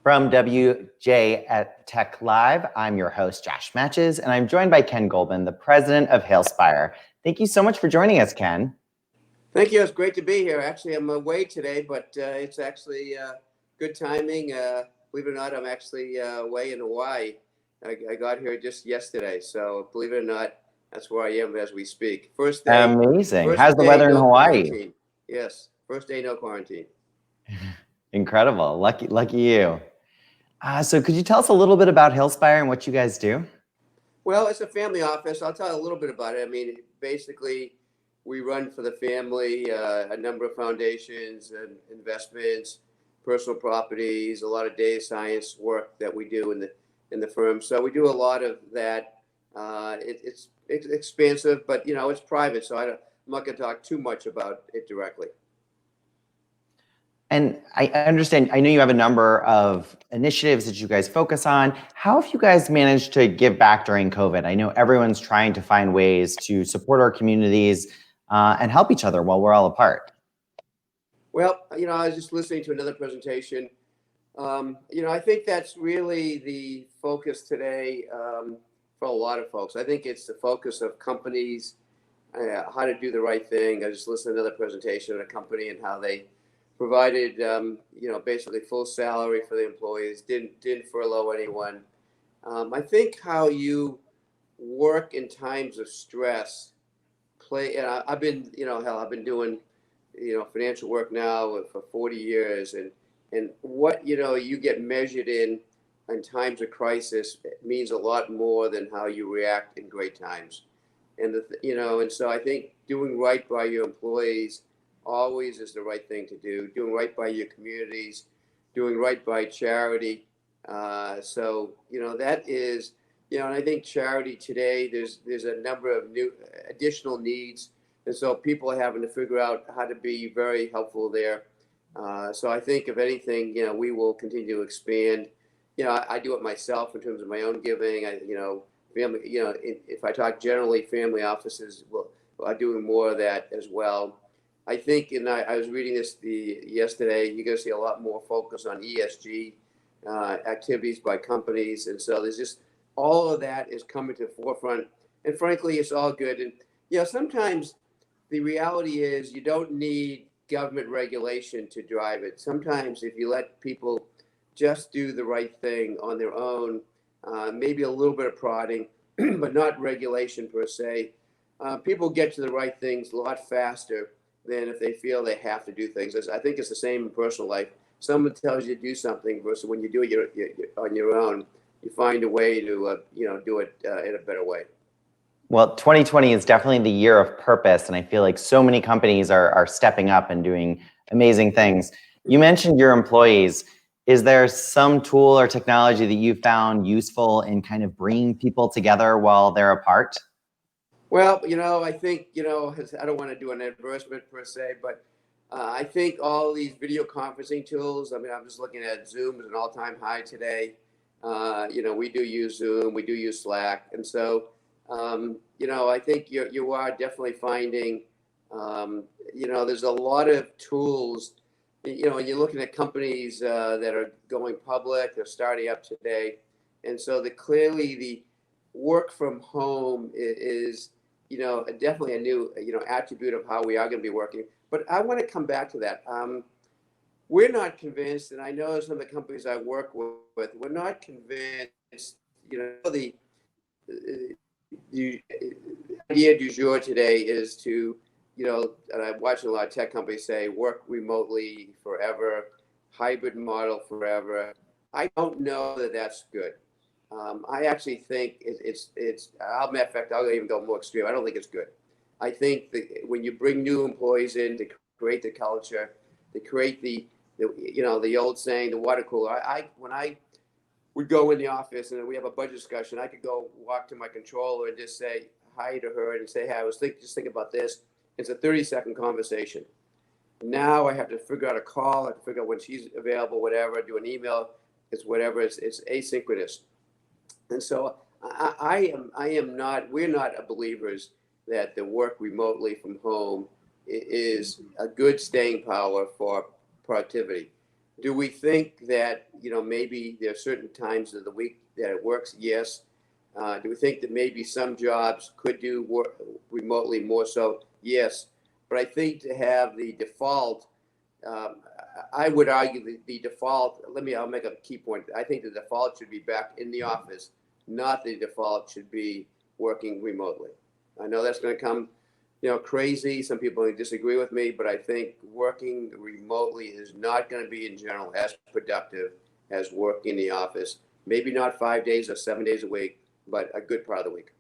From WJ at Tech Live, I'm your host, Josh Machiz, and I'm joined by Ken Goldman, the president of Hillspire. Thank you so much for joining us, Ken. Thank you. It's great to be here. Actually, I'm away today, but it's actually good timing. Believe it or not, I'm actually away in Hawaii. I got here just yesterday, so believe it or not, that's where I am as we speak. First day. Amazing. How's the weather in Hawaii? Quarantine. Yes, first day, no quarantine. Incredible. Lucky you. So could you tell us a little bit about Hillspire and what you guys do? Well, it's a family office. I'll tell you a little bit about it. I mean, basically, we run for the family a number of foundations and investments, personal properties, a lot of data science work that we do in the firm. So we do a lot of that. It's expansive, but it's private, so I'm not going to talk too much about it directly. And I understand, I know you have a number of initiatives that you guys focus on. How have you guys managed to give back during COVID? I know everyone's trying to find ways to support our communities and help each other while we're all apart. Well, I was just listening to another presentation. I think that's really the focus today for a lot of folks. I think it's the focus of companies, how to do the right thing. I just listened to another presentation of a company and how they provided, basically full salary for the employees, didn't furlough anyone. I think how you work in times of stress I've been, I've been doing, financial work now for 40 years and what, you get measured in times of crisis means a lot more than how you react in great times. And, and so I think doing right by your employees always is the right thing to do, doing right by your communities, doing right by charity. So, that is, and I think charity today, there's a number of new additional needs. And so people are having to figure out how to be very helpful there. So I think if anything, we will continue to expand. I do it myself in terms of my own giving. Family, if I talk generally, family offices are doing more of that as well. I think, and I was reading this yesterday, you're going to see a lot more focus on ESG activities by companies. And so there's just all of that is coming to the forefront. And frankly, it's all good. And, sometimes the reality is you don't need government regulation to drive it. Sometimes if you let people just do the right thing on their own, maybe a little bit of prodding, but not regulation per se, people get to the right things a lot faster than if they feel they have to do things. I think it's the same in personal life. Someone tells you to do something versus when you do it on your own, you find a way to do it in a better way. Well, 2020 is definitely the year of purpose, and I feel like so many companies are stepping up and doing amazing things. You mentioned your employees. Is there some tool or technology that you found useful in kind of bringing people together while they're apart? Well, I think, I don't want to do an advertisement per se, but I think all these video conferencing tools, I mean, I'm just looking at Zoom is an all-time high today. We do use Zoom, we do use Slack. And so, I think you are definitely finding, there's a lot of tools, you're looking at companies that are going public, they're starting up today. And so clearly the work from home is definitely a new, attribute of how we are going to be working. But I want to come back to that. We're not convinced, and I know some of the companies I work with, we're not convinced, the idea du jour today is to, and I'm watching a lot of tech companies say work remotely forever, hybrid model forever. I don't know that that's good. I actually think it's matter of fact, I'll even go more extreme. I don't think it's good. I think that when you bring new employees in to create the culture, to create the old saying, the water cooler. When I would go in the office and we have a budget discussion, I could go walk to my controller and just say hi to her and say, hey, I was just thinking about this. It's a 30-second conversation. Now I have to figure out a call. I have to figure out when she's available, whatever, do an email. It's whatever. It's asynchronous. And so we're not believers that the work remotely from home is a good staying power for productivity. Do we think that, maybe there are certain times of the week that it works? Yes. Do we think that maybe some jobs could do work remotely more so? Yes. But I think to have the default, um, I would argue the default, I'll make a key point. I think the default should be back in the office, not the default should be working remotely. I know that's going to come, crazy. Some people disagree with me, but I think working remotely is not going to be in general as productive as working in the office. Maybe not 5 days or 7 days a week, but a good part of the week.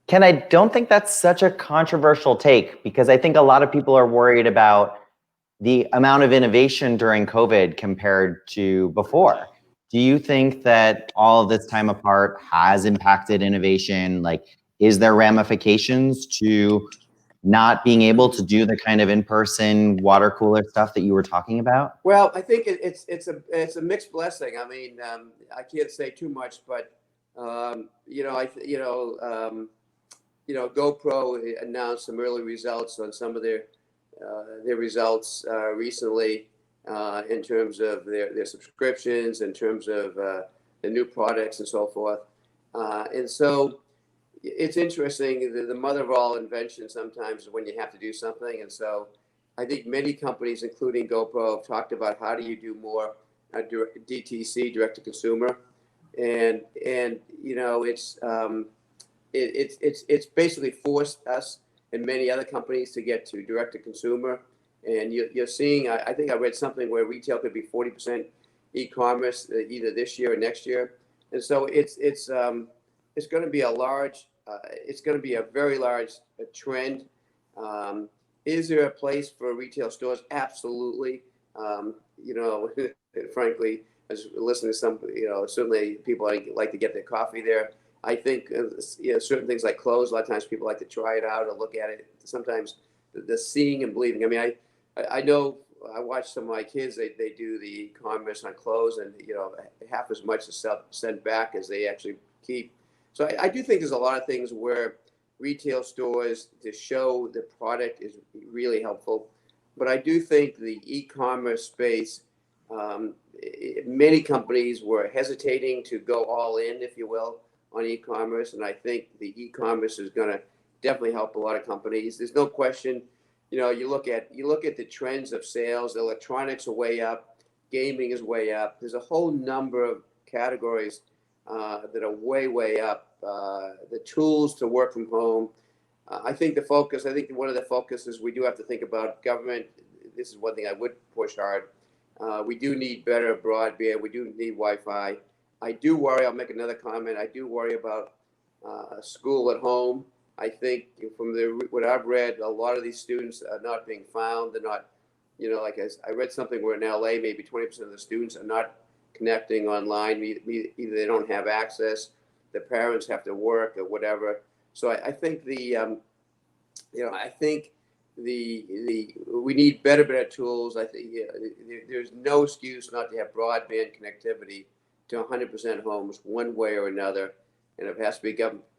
Ken, I don't think that's such a controversial take, because I think a lot of people are worried about the amount of innovation during COVID compared to before. Do you think that all of this time apart has impacted innovation? Like, is there ramifications to not being able to do the kind of in-person water cooler stuff that you were talking about? Well, I think it's a mixed blessing. I mean, I can't say too much, but GoPro announced some early results on some of their results recently in terms of their subscriptions, in terms of the new products and so forth. And so it's interesting. The mother of all invention sometimes is when you have to do something. And so I think many companies, including GoPro, have talked about how do you do more DTC, direct to consumer, and it's basically forced us and many other companies to get to direct to consumer. And you're seeing, I think I read something where retail could be 40% e-commerce either this year or next year. And so it's going to be it's going to be a very large trend. Is there a place for retail stores? Absolutely. Frankly, as listening to some, certainly people like to get their coffee there. I think certain things like clothes, a lot of times people like to try it out or look at it. Sometimes the seeing and believing. I mean, I know I watch some of my kids, they do the e-commerce on clothes, and half as much is sent back as they actually keep. So I do think there's a lot of things where retail stores to show the product is really helpful. But I do think the e-commerce space, many companies were hesitating to go all in, if you will, on e-commerce. And I think the e-commerce is going to definitely help a lot of companies. There's no question. You look at the trends of sales, electronics are way up, gaming is way up. There's a whole number of categories that are way up. The tools to work from home. I think one of the focuses we do have to think about government. This is one thing I would push hard. We do need better broadband. We do need Wi-Fi. I do worry. I'll make another comment. I do worry about school at home. I think from what I've read, a lot of these students are not being found. They're not, I read something where in LA, maybe 20% of the students are not connecting online. Either they don't have access, the parents have to work or whatever. So I think we need better tools. I think there's no excuse not to have broadband connectivity to 100% homes one way or another. And if it has to be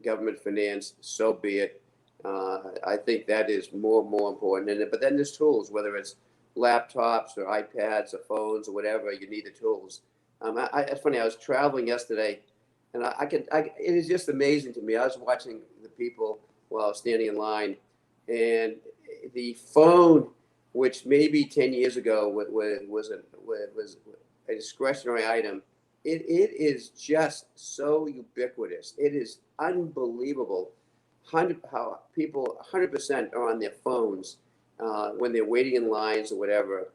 government financed, so be it. I think that is more important. But then there's tools, whether it's laptops or iPads or phones or whatever, you need the tools. It's funny, I was traveling yesterday, and it is just amazing to me. I was watching the people while I was standing in line, and the phone, which maybe 10 years ago was a discretionary item, it is just so ubiquitous. It is unbelievable how people 100% are on their phones when they're waiting in lines or whatever.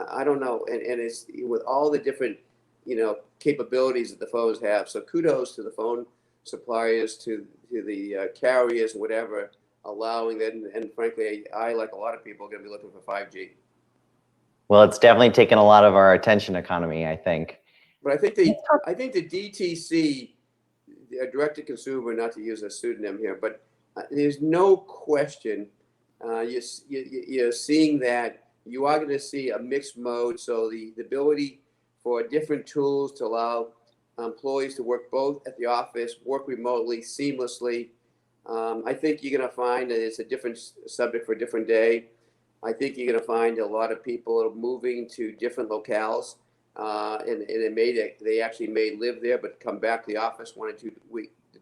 I don't know. And it's with all the different, capabilities that the phones have. So kudos to the phone suppliers, to the carriers, whatever, allowing that. And frankly, I, like a lot of people, are going to be looking for 5G. Well, it's definitely taken a lot of our attention economy, I think. But I think the DTC, direct to consumer, not to use a pseudonym here, but there's no question you're seeing that you are going to see a mixed mode. So the ability for different tools to allow employees to work both at the office, work remotely, seamlessly. I think you're going to find that it's a different subject for a different day. I think you're going to find a lot of people moving to different locales. and they actually may live there but come back to the office 1 or 2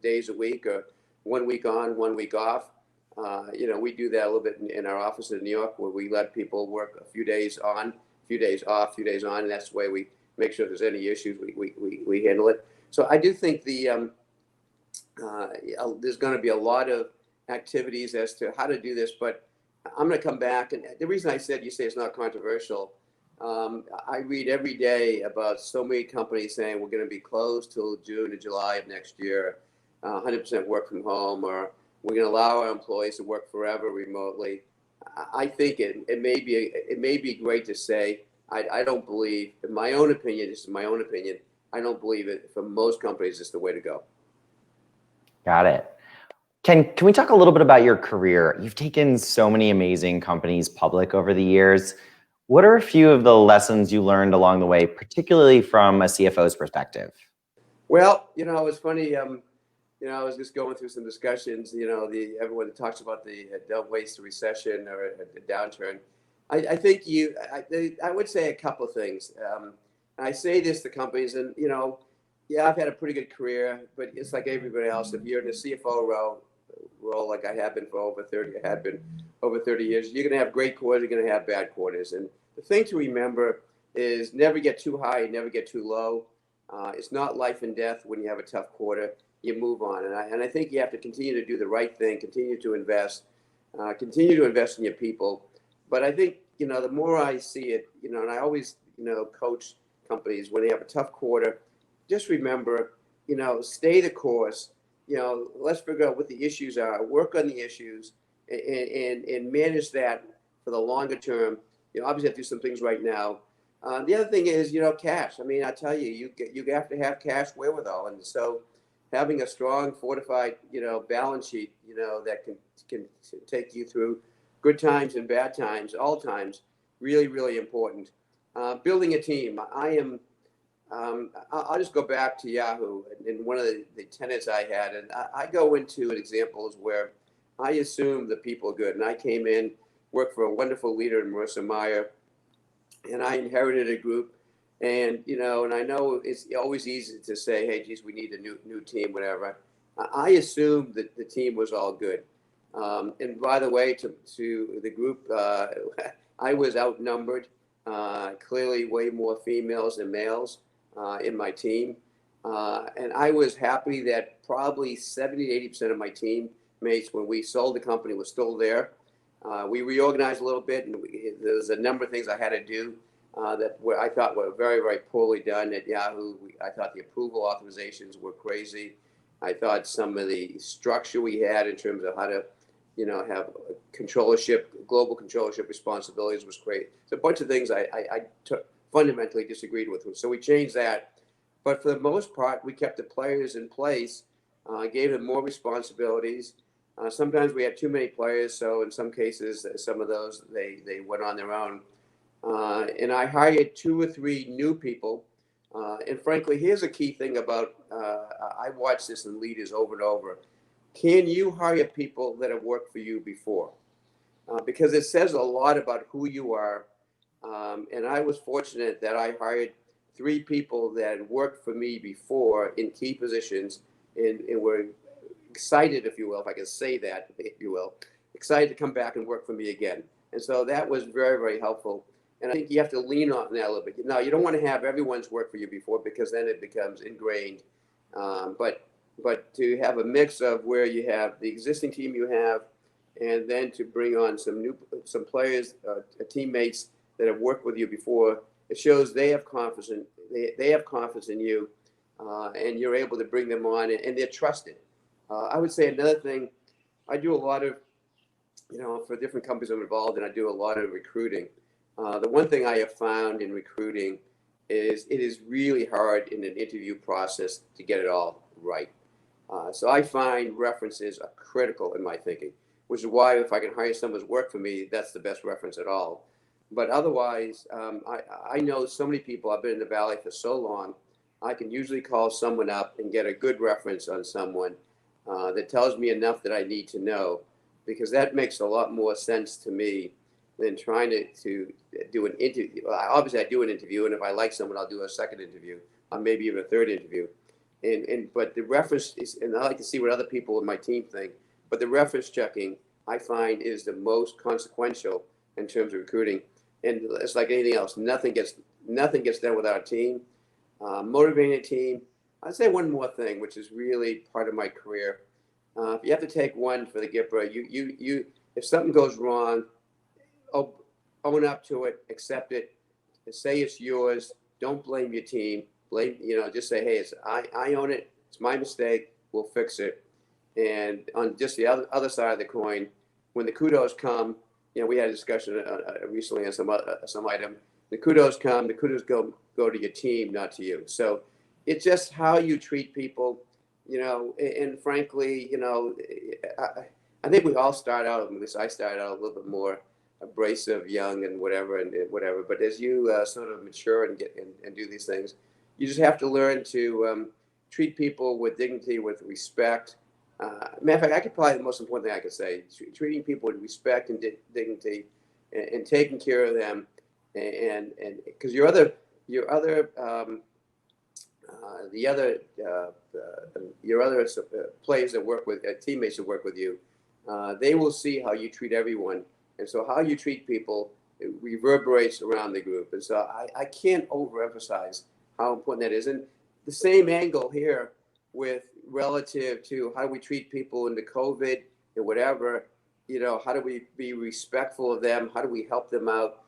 days a week, or 1 week on, 1 week off. We do that a little bit in our office in New York, where we let people work a few days on, a few days off, a few days on, and that's the way we make sure if there's any issues, we handle it. So I do think there's going to be a lot of activities as to how to do this, but I'm going to come back. And the reason I said, you say it's not controversial, I read every day about so many companies saying we're going to be closed till June or July of next year, 100% work from home, or we're going to allow our employees to work forever remotely. I think it may be great to say, I don't believe, in my own opinion, this is my own opinion, I don't believe it for most companies is the way to go. Got it. Can we talk a little bit about your career? You've taken so many amazing companies public over the years. What are a few of the lessons you learned along the way, particularly from a CFO's perspective? Well, it's funny. I was just going through some discussions. Everyone talks about don't waste a recession or a downturn. I think I would say a couple of things. I say this to companies, and yeah, I've had a pretty good career, but it's like everybody else. If you're in a CFO role like I have been for over 30 years, you're going to have great quarters, you're going to have bad quarters. And the thing to remember is never get too high, never get too low. It's not life and death when you have a tough quarter. You move on. And I think you have to continue to do the right thing, continue to invest in your people. But I think, the more I see it, and I always, coach companies when they have a tough quarter, just remember, stay the course. Let's figure out what the issues are, work on the issues, and manage that for the longer term. Obviously have to do some things right now. The other thing is, cash. I mean, I tell you, you have to have cash wherewithal. And so having a strong, fortified, balance sheet, that can take you through good times and bad times, all times, really, really important. Building a team. I'll just go back to Yahoo, and one of the tenets I had, and I go into examples where I assume the people are good, and I came in, worked for a wonderful leader in Marissa Meyer, and I inherited a group, and and I know it's always easy to say, hey, geez, we need a new team, whatever. I assumed that the team was all good, and by the way, to the group, I was outnumbered, clearly way more females than males in my team. And I was happy that probably 70 to 80% of my teammates, when we sold the company, was still there. We reorganized a little bit, and there's a number of things I had to do that I thought were very, very poorly done at Yahoo. I thought the approval authorizations were crazy. I thought some of the structure we had in terms of how to, have global controllership responsibilities was great. So a bunch of things I fundamentally disagreed with. So we changed that. But for the most part, we kept the players in place, gave them more responsibilities. Sometimes we had too many players. So in some cases, some of those, they went on their own. And I hired 2 or 3 new people. And frankly, here's a key thing about, I watch this in leaders over and over. Can you hire people that have worked for you before? Because it says a lot about who you are. And I was fortunate that I hired 3 people that had worked for me before in key positions and were excited, if you will, if I can say that, if you will, excited to come back and work for me again. And so that was very, very helpful. And I think you have to lean on that a little bit. Now, you don't want to have everyone's worked for you before, because then it becomes ingrained. But to have a mix of where you have the existing team you have, and then to bring on some players, teammates that have worked with you before, it shows they have confidence in you, and you're able to bring them on, and they're trusted. I would say another thing, I do a lot of, for different companies I'm involved in, I do a lot of recruiting. The one thing I have found in recruiting is it is really hard in an interview process to get it all right. So I find references are critical in my thinking, which is why if I can hire someone who's worked for me, that's the best reference at all. But otherwise, I know so many people. I've been in the Valley for so long. I can usually call someone up and get a good reference on someone that tells me enough that I need to know, because that makes a lot more sense to me than trying to do an interview. Obviously, I do an interview, and if I like someone, I'll do a second interview, or maybe even a third interview. But the reference is, and I like to see what other people in my team think. But the reference checking, I find, is the most consequential in terms of recruiting. And it's like anything else, nothing gets done without a team. Motivating a team. I'd say one more thing, which is really part of my career. If you have to take one for the Gipper, you if something goes wrong, own up to it, accept it, say it's yours. Don't blame your team. Just say, hey, I own it. It's my mistake. We'll fix it. And on just the other side of the coin, when the kudos come, we had a discussion recently on some item. The kudos come. The kudos go to your team, not to you. So it's just how you treat people, and frankly, I think we all start out, at least I started out a little bit more abrasive, young, and whatever. But as you sort of mature and get and do these things, you just have to learn to treat people with dignity, with respect. Matter of fact, I could probably the most important thing I could say: treating people with respect and dignity, and taking care of them, and because your other players that work with teammates that work with you, they will see how you treat everyone, and so how you treat people, it reverberates around the group. And so I can't overemphasize how important that is. And the same angle here with relative to how we treat people in the COVID and whatever, how do we be respectful of them? How do we help them out?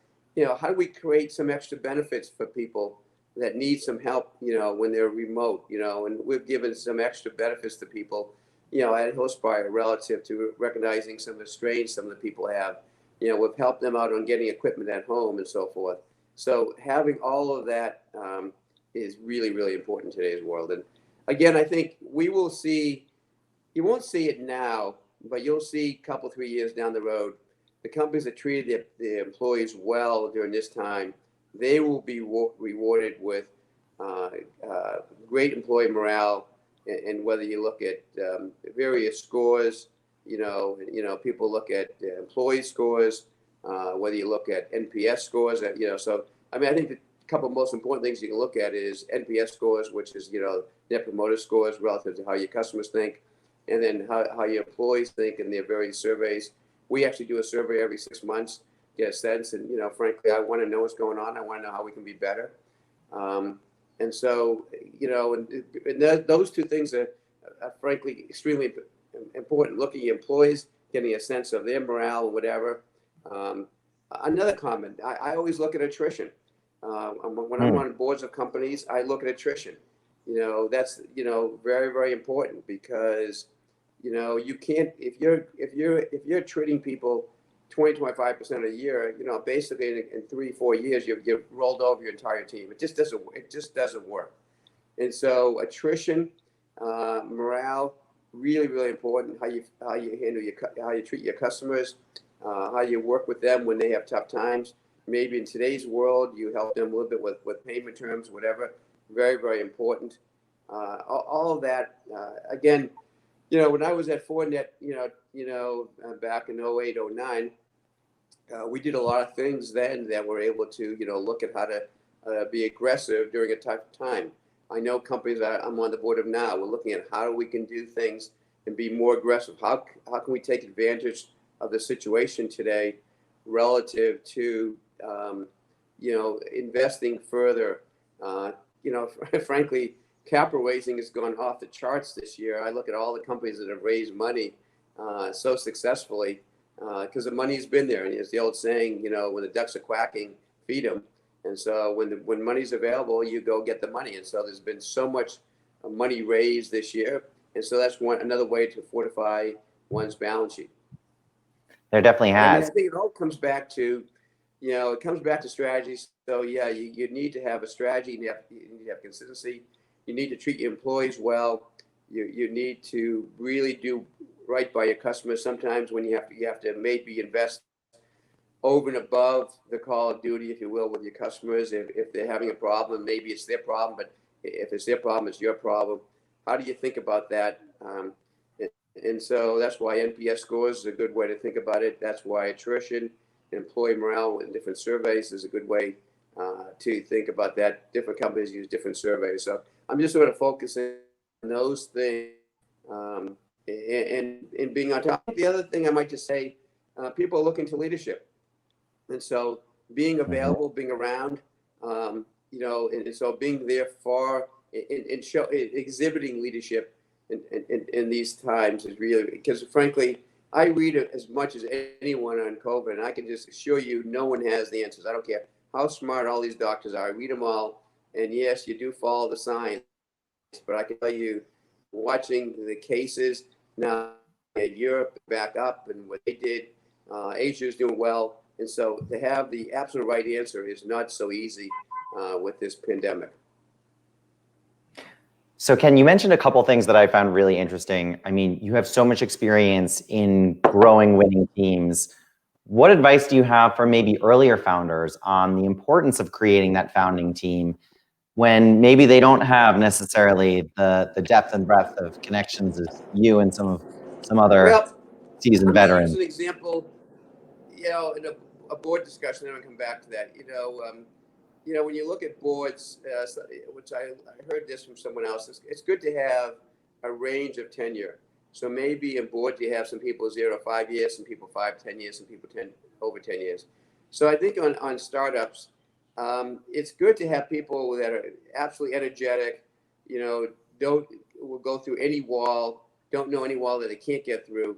How do we create some extra benefits for people that need some help, when they're remote, and we've given some extra benefits to people, at Hillspire relative to recognizing some of the strains some of the people have. We've helped them out on getting equipment at home and so forth. So having all of that is really, really important in today's world. And again, I think we will see, you won't see it now, but you'll see a couple, 3 years down the road, the companies that treated their employees well during this time, they will be rewarded with great employee morale. And whether you look at various scores, people look at employee scores, whether you look at NPS scores, so, I think a couple of most important things you can look at is NPS scores, which is, net promoter scores relative to how your customers think, and then how your employees think in their various surveys. We actually do a survey every 6 months, get a sense, and, frankly, I want to know what's going on. I want to know how we can be better. And so, and those two things are frankly extremely important. Looking at your employees, getting a sense of their morale or whatever. Another comment, I always look at attrition. When I'm on boards of companies, I look at attrition. That's, very, very important because, you can't, if you're treating people 20-25% a year, basically in 3-4 years, you've rolled over your entire team. It just doesn't work. And so attrition, morale, really, really important. How you handle how you treat your customers, how you work with them when they have tough times. Maybe in today's world, you help them a little bit with payment terms, whatever. Very, very important. All of that, again, when I was at Fortinet, back in 08, 09, we did a lot of things then that were able to, look at how to be aggressive during a tough time. I know companies that I'm on the board of now, we're looking at how we can do things and be more aggressive. How can we take advantage of the situation today relative to, investing further? Frankly, capital raising has gone off the charts this year. I look at all the companies that have raised money so successfully because the money's been there. And it's the old saying, when the ducks are quacking, feed them. And so when money's available, you go get the money. And so there's been so much money raised this year. And so that's another way to fortify one's balance sheet. There definitely has. I think it all comes back to, strategy. So yeah, you need to have a strategy. You need to have consistency. You need to treat your employees well. You need to really do right by your customers. Sometimes when you have to maybe invest over and above the call of duty, if you will, with your customers. If they're having a problem, maybe it's their problem, but if it's their problem, it's your problem. How do you think about that? And so that's why NPS scores is a good way to think about it. That's why attrition employee morale in different surveys is a good way to think about that. Different companies use different surveys. So I'm just sort of focusing on those things and being on top. The other thing I might just say, people are looking to leadership. And so being available, being around, and so being there for and exhibiting leadership in these times is really, because frankly, I read as much as anyone on COVID, and I can just assure you, no one has the answers. I don't care how smart all these doctors are. I read them all, and yes, you do follow the science, but I can tell you, watching the cases now, Europe back up and what they did, Asia is doing well, and so to have the absolute right answer is not so easy with this pandemic. So Ken, you mentioned a couple things that I found really interesting. I mean, you have so much experience in growing winning teams. What advice do you have for maybe earlier founders on the importance of creating that founding team when maybe they don't have necessarily the depth and breadth of connections as you and some other seasoned I'm going to veterans? use an example, in a board discussion, and I'll come back to that. When you look at boards, which I heard this from someone else, it's good to have a range of tenure. So maybe in board you have some people 0 to 5 years, some people 5, 10 years, some people over 10 years. So I think on startups, it's good to have people that are absolutely energetic, will go through any wall, don't know any wall that they can't get through.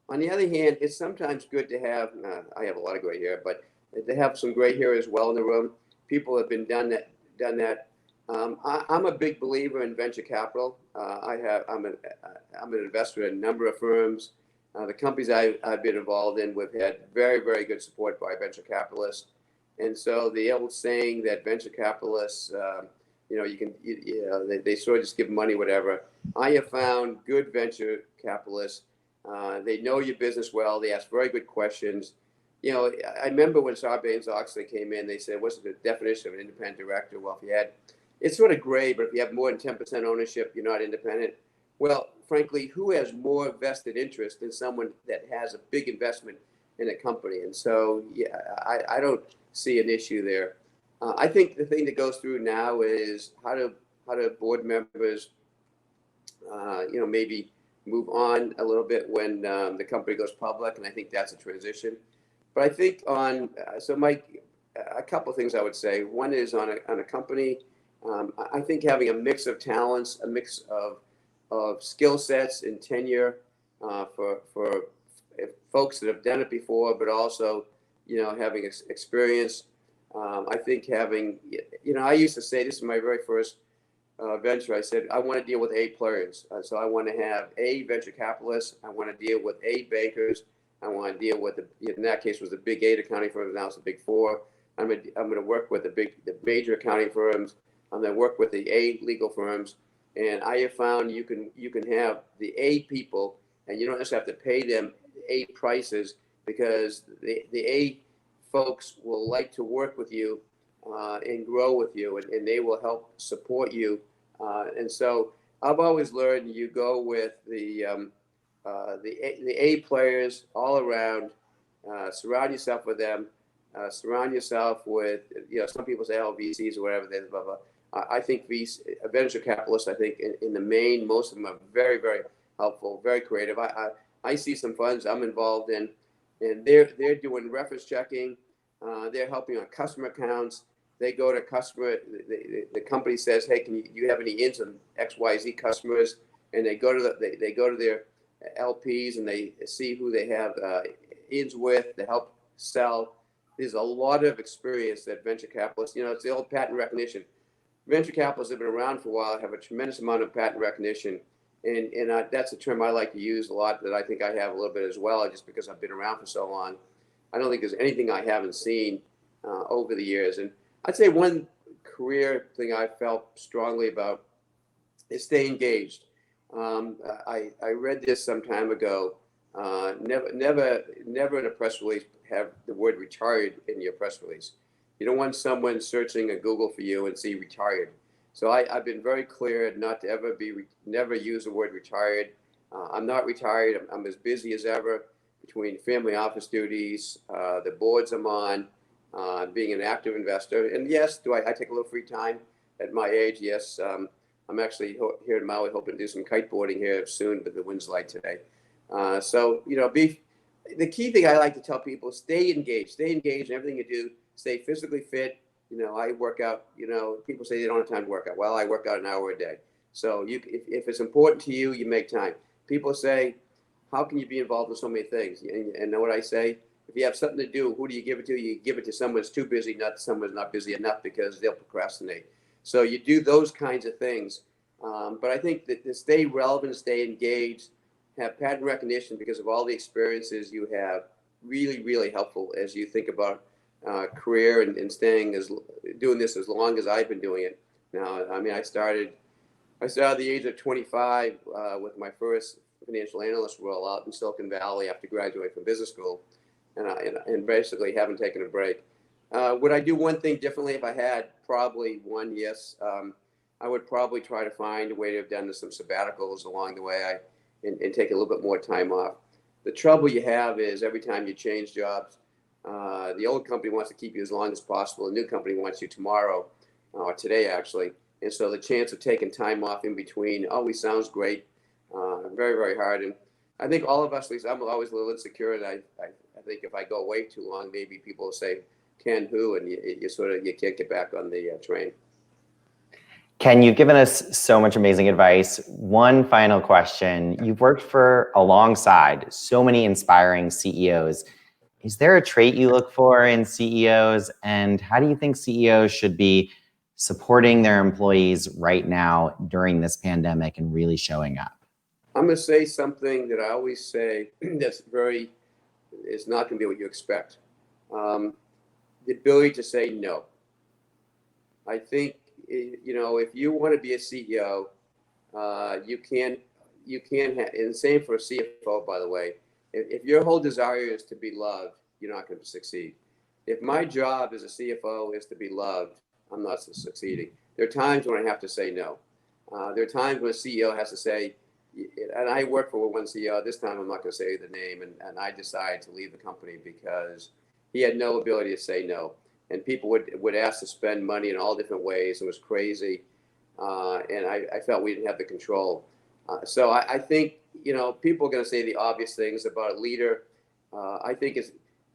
On the other hand, it's sometimes good to have, I have a lot of gray hair, but to have some gray hair as well in the room. People have done that. I'm a big believer in venture capital. I'm an investor in a number of firms. The companies I've been involved in, we've had very, very good support by venture capitalists. And so the old saying that venture capitalists, they sort of just give money, whatever. I have found good venture capitalists. They know your business well. They ask very good questions. I remember when Sarbanes-Oxley came in, they said, what's the definition of an independent director? Well, it's sort of gray, but if you have more than 10% ownership, you're not independent. Well, frankly, who has more vested interest than someone that has a big investment in a company? And so, I don't see an issue there. I think the thing that goes through now is how do board members, maybe move on a little bit when the company goes public, and I think that's a transition. But I think Mike, a couple of things I would say. One is on a company, I think having a mix of talents, a mix of skill sets and tenure for folks that have done it before, but also, having experience. I think having, I used to say, this is my very first venture, I said, I want to deal with A players. So I want to have A venture capitalists. I want to deal with A bankers. I want to deal with in that case was the big 8 accounting firms. Now it's the big 4. I'm going to work with the major accounting firms. I'm going to work with the A legal firms. And I have found you can have the A people, and you don't necessarily have to pay them A prices, because the A folks will like to work with you and grow with you, and they will help support you. And so I've always learned you go with the A players all around. Surround yourself with them. Surround yourself with, some people say, VCs or whatever, blah, blah. I think venture capitalists, I think in the main, most of them are very, very helpful, very creative. I see some funds I'm involved in, and they're doing reference checking. They're helping on customer accounts. They go to customer, the company says, hey, can you have any ins on XYZ customers? And they go to their LPs and they see who they have ins with to help sell. There's a lot of experience that venture capitalists, it's the old patent recognition. Venture capitalists have been around for a while, have a tremendous amount of patent recognition. And that's a term I like to use a lot, that I think I have a little bit as well, just because I've been around for so long. I don't think there's anything I haven't seen over the years. And I'd say one career thing I felt strongly about is stay engaged. I read this some time ago. Never in a press release have the word retired in your press release. You don't want someone searching at Google for you and see retired. So I've been very clear not to ever never use the word retired. I'm not retired. I'm as busy as ever. between family office duties, the boards I'm on, being an active investor. And yes, I take a little free time at my age? Yes. I'm actually here in Maui hoping to do some kiteboarding here soon, but the wind's light today. So, the key thing I like to tell people is stay engaged in everything you do, stay physically fit. I work out, people say they don't have time to work out. Well, I work out an hour a day. So if it's important to you, you make time. People say, how can you be involved in so many things? And know what I say? If you have something to do, who do you give it to? You give it to someone who's too busy, not someone who's not busy enough, because they'll procrastinate. So you do those kinds of things. But I think that to stay relevant, stay engaged, have pattern recognition because of all the experiences you have, really, really helpful as you think about career and doing this as long as I've been doing it. Now, I mean, I started at the age of 25 with my first financial analyst role out in Silicon Valley after graduating from business school, and basically haven't taken a break. Would I do one thing differently if I had? Probably one, yes. I would probably try to find a way to have done some sabbaticals along the way and take a little bit more time off. The trouble you have is every time you change jobs, the old company wants to keep you as long as possible. The new company wants you tomorrow or today, actually. And so the chance of taking time off in between always sounds great. Very, very hard. And I think all of us, at least I'm always a little insecure. And I think if I go away too long, maybe people will say, Ken, who? And you can't get back on the train. Ken, you've given us so much amazing advice. One final question. You've worked alongside so many inspiring CEOs. Is there a trait you look for in CEOs? And how do you think CEOs should be supporting their employees right now during this pandemic and really showing up? I'm going to say something that I always say that's it's not going to be what you expect. The ability to say no. I think, if you want to be a CEO, you can and the same for a CFO, by the way. If your whole desire is to be loved, you're not going to succeed. If my job as a CFO is to be loved, I'm not succeeding. There are times when I have to say no. There are times when a CEO has to say, and I work for one CEO, this time I'm not going to say the name, and I decided to leave the company because he had no ability to say no. And people would ask to spend money in all different ways. It was crazy. And I felt we didn't have the control. So I think, people are going to say the obvious things about a leader. I think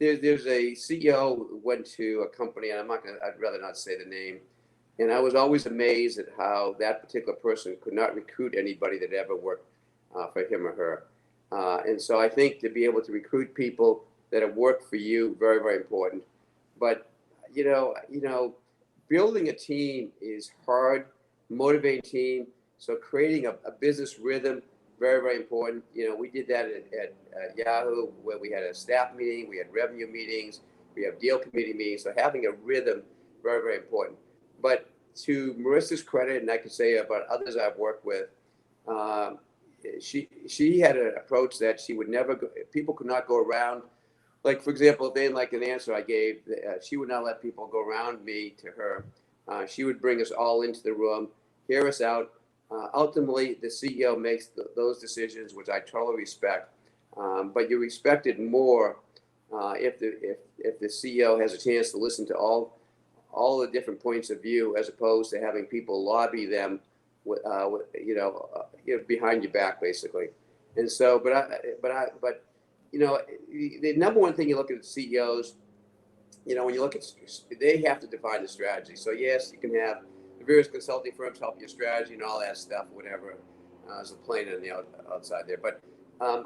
there's a CEO who went to a company, and I'd rather not say the name. And I was always amazed at how that particular person could not recruit anybody that ever worked for him or her. And so I think to be able to recruit people that have worked for you, very, very important. But, building a team is hard, motivating team. So creating a business rhythm, very, very important. We did that at Yahoo, where we had a staff meeting, we had revenue meetings, we have deal committee meetings. So having a rhythm, very, very important. But to Marissa's credit, and I can say about others I've worked with, she had an approach that she would never go, people could not go around. Like, for example, if they didn't like an answer I gave, she would not let people go around me to her. She would bring us all into the room, hear us out. Ultimately, the CEO makes those decisions, which I totally respect. But you respect it more if the CEO has a chance to listen to all the different points of view, as opposed to having people lobby them, behind your back, basically. And so, but the number one thing you look at CEOs, when you look at, they have to define the strategy. So yes, you can have the various consulting firms help your strategy and all that stuff, whatever. There's a plane on the outside there. But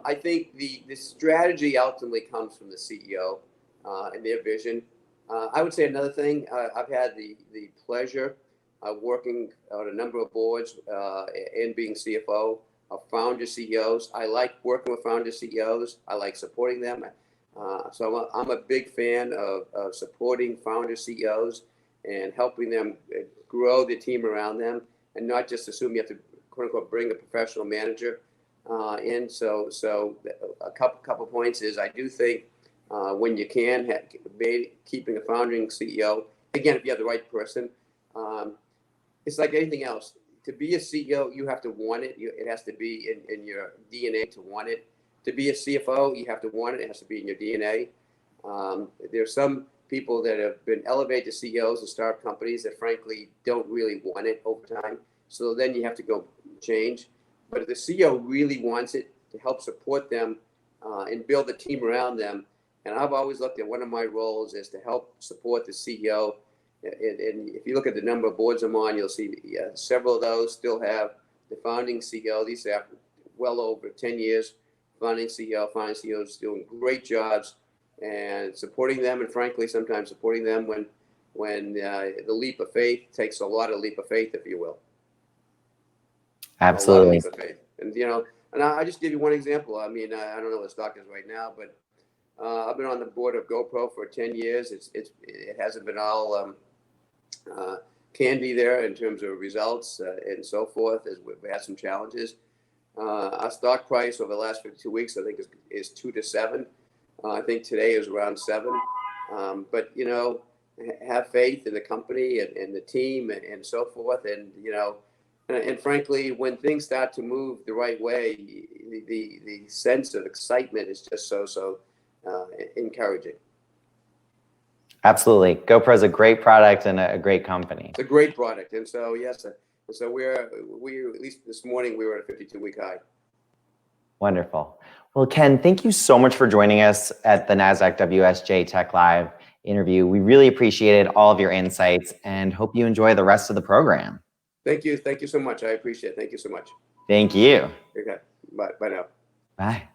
I think the strategy ultimately comes from the CEO and their vision. I would say another thing, I've had the pleasure of working on a number of boards and being CFO of founder CEOs. I like working with founder CEOs. I like supporting them. So I'm a big fan of supporting founder CEOs and helping them grow the team around them, and not just assume you have to, quote unquote, bring a professional manager in. So a couple points is I do think when you can, keeping a founding CEO, again, if you have the right person, it's like anything else. To be a CEO, you have to want it. It has to be in your DNA to want it. to be a CFO, you have to want it. It has to be in your DNA. There's some people that have been elevated to CEOs and start companies that frankly don't really want it over time. So then you have to go change. But if the CEO really wants it, to help support them and build a team around them. And I've always looked at one of my roles is to help support the CEO. And if you look at the number of boards I'm on, you'll see several of those still have the founding CEO. These are well over 10 years. Founding CEOs doing great jobs and supporting them. And frankly, sometimes supporting them when the leap of faith takes a lot of leap of faith, if you will. Absolutely. A lot of leap of faith. And, and I just give you one example. I mean, I don't know what stock is right now, but I've been on the board of GoPro for 10 years. It hasn't been all candy there in terms of results and so forth, as we've had some challenges. Our stock price over the last 52 weeks, I think, is 2 to 7. I think today is around 7. But, have faith in the company and the team and so forth. And frankly, when things start to move the right way, the sense of excitement is just so encouraging. Absolutely. GoPro is a great product and a great company. It's a great product. And so, yes. So we at least this morning, we were at a 52-week high. Wonderful. Well, Ken, thank you so much for joining us at the Nasdaq WSJ Tech Live interview. We really appreciated all of your insights and hope you enjoy the rest of the program. Thank you. Thank you so much. I appreciate it. Thank you so much. Thank you. Okay. Bye now. Bye.